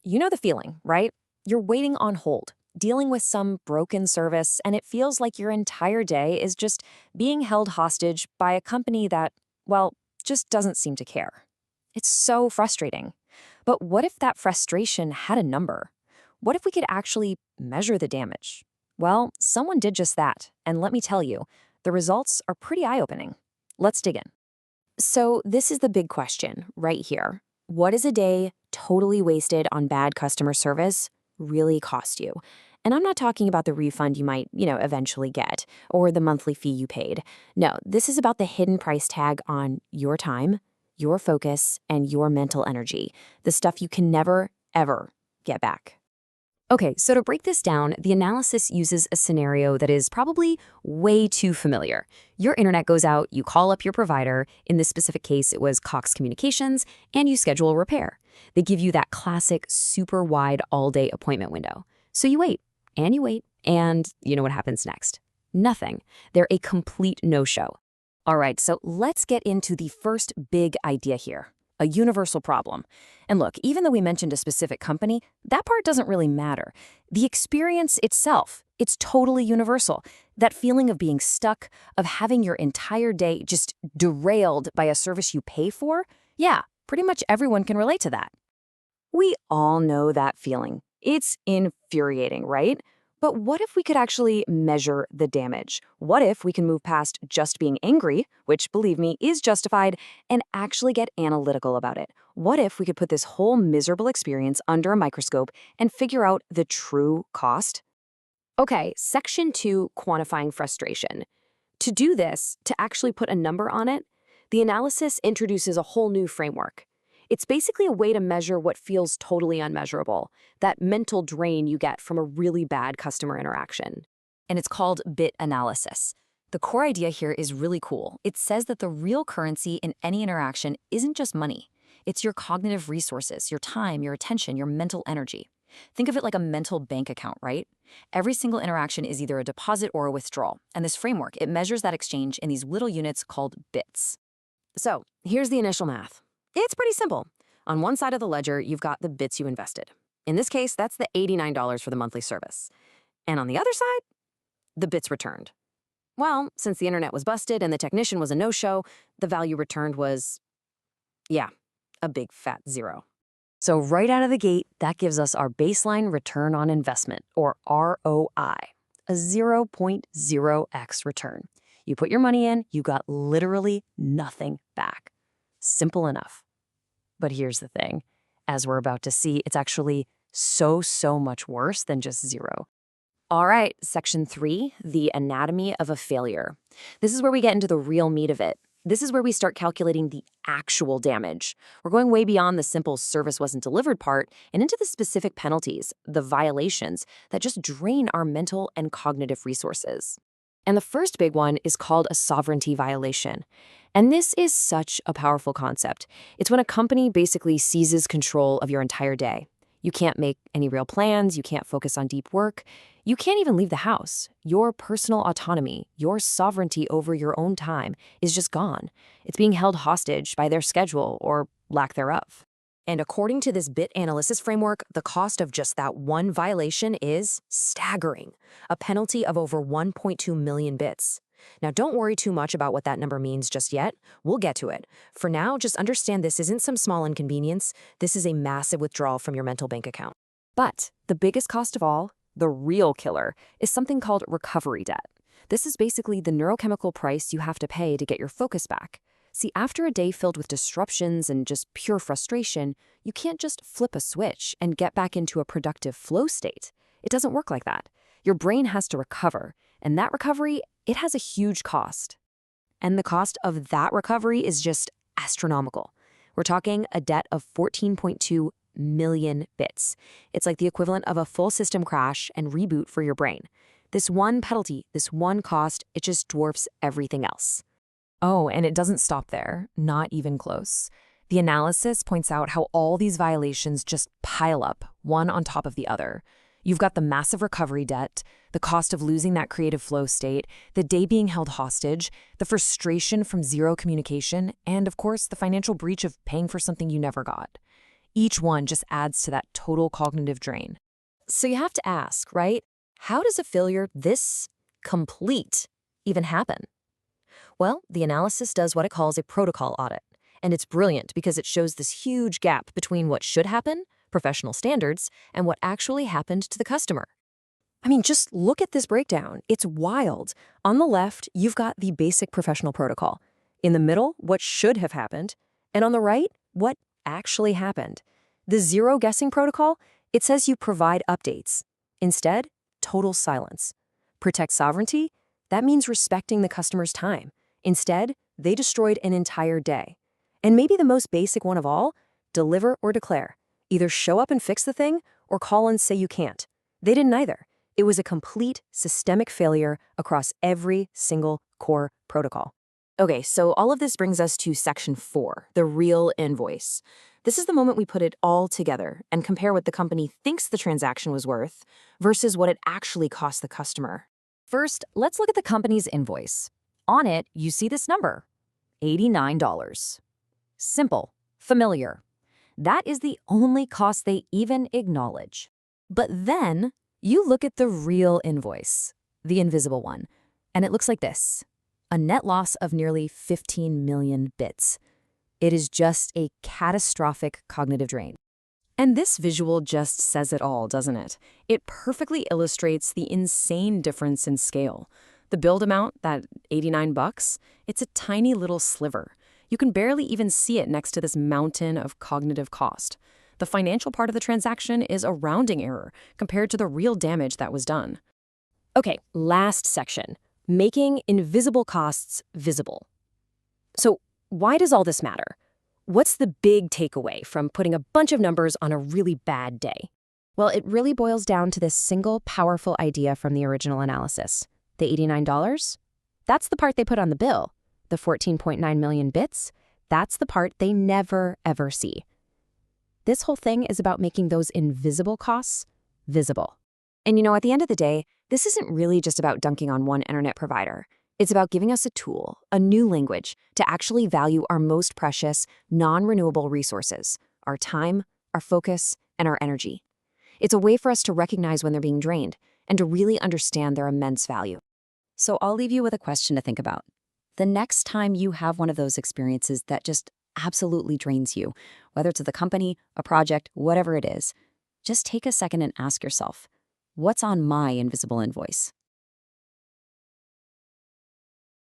You know the feeling, right? You're waiting on hold, dealing with some broken service, and it feels like your entire day is just being held hostage by a company that, well, just doesn't seem to care. It's so frustrating. But what if that frustration had a number? What if we could actually measure the damage? Well, someone did just that, and let me tell you, the results are pretty eye-opening. Let's dig in. So, this is the big question right here. What is a day totally wasted on bad customer service really cost you? And I'm not talking about the refund you might, eventually get or the monthly fee you paid. No, this is about the hidden price tag on your time, your focus, and your mental energy, the stuff you can never, ever get back. Okay, so to break this down, the analysis uses a scenario that is probably way too familiar. Your internet goes out, you call up your provider, in this specific case it was Cox Communications, and you schedule a repair. They give you that classic super wide all-day appointment window. So you wait, and you know what happens next? Nothing. They're a complete no-show. All right, so let's get into the first big idea here. A universal problem. And look, even though we mentioned a specific company, that part doesn't really matter. The experience itself, it's totally universal. That feeling of being stuck, of having your entire day just derailed by a service you pay for, yeah, pretty much everyone can relate to that. We all know that feeling. It's infuriating, right? But what if we could actually measure the damage? What if we can move past just being angry, which, believe me, is justified, and actually get analytical about it? What if we could put this whole miserable experience under a microscope and figure out the true cost? Okay, section 2, quantifying frustration. To do this, to actually put a number on it, the analysis introduces a whole new framework. It's basically a way to measure what feels totally unmeasurable, that mental drain you get from a really bad customer interaction. And it's called bit analysis. The core idea here is really cool. It says that the real currency in any interaction isn't just money. It's your cognitive resources, your time, your attention, your mental energy. Think of it like a mental bank account, right? Every single interaction is either a deposit or a withdrawal, and this framework, it measures that exchange in these little units called bits. So, here's the initial math. It's pretty simple. On one side of the ledger, you've got the bits you invested. In this case, that's the $89 for the monthly service. And on the other side, the bits returned. Well, since the internet was busted and the technician was a no-show, the value returned was, yeah, a big fat zero. So right out of the gate, that gives us our baseline return on investment, or ROI, a 0.0x return. You put your money in, you got literally nothing back. Simple enough. But here's the thing. As we're about to see, it's actually so much worse than just zero. All right, section 3, the anatomy of a failure. This is where we get into the real meat of it. This is where we start calculating the actual damage. We're going way beyond the simple service wasn't delivered part and into the specific penalties, the violations that just drain our mental and cognitive resources. And the first big one is called a sovereignty violation. And this is such a powerful concept. It's when a company basically seizes control of your entire day. You can't make any real plans, you can't focus on deep work, you can't even leave the house. Your personal autonomy, your sovereignty over your own time is just gone. It's being held hostage by their schedule or lack thereof. And according to this bit analysis framework, the cost of just that one violation is staggering, a penalty of over 1.2 million bits. Now, don't worry too much about what that number means just yet. We'll get to it. For now, just understand this isn't some small inconvenience. This is a massive withdrawal from your mental bank account. But the biggest cost of all, the real killer, is something called recovery debt. This is basically the neurochemical price you have to pay to get your focus back. See, after a day filled with disruptions and just pure frustration, you can't just flip a switch and get back into a productive flow state. It doesn't work like that. Your brain has to recover, and that recovery, it has a huge cost. And the cost of that recovery is just astronomical. We're talking a debt of 14.2 million bits. It's like the equivalent of a full system crash and reboot for your brain. This one penalty, this one cost, it just dwarfs everything else. Oh, and it doesn't stop there, not even close. The analysis points out how all these violations just pile up, one on top of the other. You've got the massive recovery debt, the cost of losing that creative flow state, the day being held hostage, the frustration from zero communication, and of course, the financial breach of paying for something you never got. Each one just adds to that total cognitive drain. So you have to ask, right? How does a failure this complete even happen? Well, the analysis does what it calls a protocol audit. And it's brilliant because it shows this huge gap between what should happen, professional standards, and what actually happened to the customer. I mean, just look at this breakdown. It's wild. On the left, you've got the basic professional protocol. In the middle, what should have happened. And on the right, what actually happened. The zero guessing protocol, it says you provide updates. Instead, total silence. Protect sovereignty, that means respecting the customer's time. Instead, they destroyed an entire day. And maybe the most basic one of all, deliver or declare. Either show up and fix the thing or call and say you can't. They didn't either. It was a complete systemic failure across every single core protocol. Okay, so all of this brings us to section 4, the real invoice. This is the moment we put it all together and compare what the company thinks the transaction was worth versus what it actually cost the customer. First, let's look at the company's invoice. On it, you see this number, $89. Simple, familiar. That is the only cost they even acknowledge. But then you look at the real invoice, the invisible one, and it looks like this. A net loss of nearly 15 million bits. It is just a catastrophic cognitive drain. And this visual just says it all, doesn't it? It perfectly illustrates the insane difference in scale. The build amount, that $89, it's a tiny little sliver. You can barely even see it next to this mountain of cognitive cost. The financial part of the transaction is a rounding error compared to the real damage that was done. Okay, last section. Making invisible costs visible. So why does all this matter? What's the big takeaway from putting a bunch of numbers on a really bad day? Well, it really boils down to this single powerful idea from the original analysis. The $89? That's the part they put on the bill. The 14.9 million bits? That's the part they never, ever see. This whole thing is about making those invisible costs visible. And at the end of the day, this isn't really just about dunking on one internet provider. It's about giving us a tool, a new language, to actually value our most precious, non-renewable resources, our time, our focus, and our energy. It's a way for us to recognize when they're being drained and to really understand their immense value. So I'll leave you with a question to think about. The next time you have one of those experiences that just absolutely drains you, whether it's the company, a project, whatever it is, just take a second and ask yourself, what's on my invisible invoice?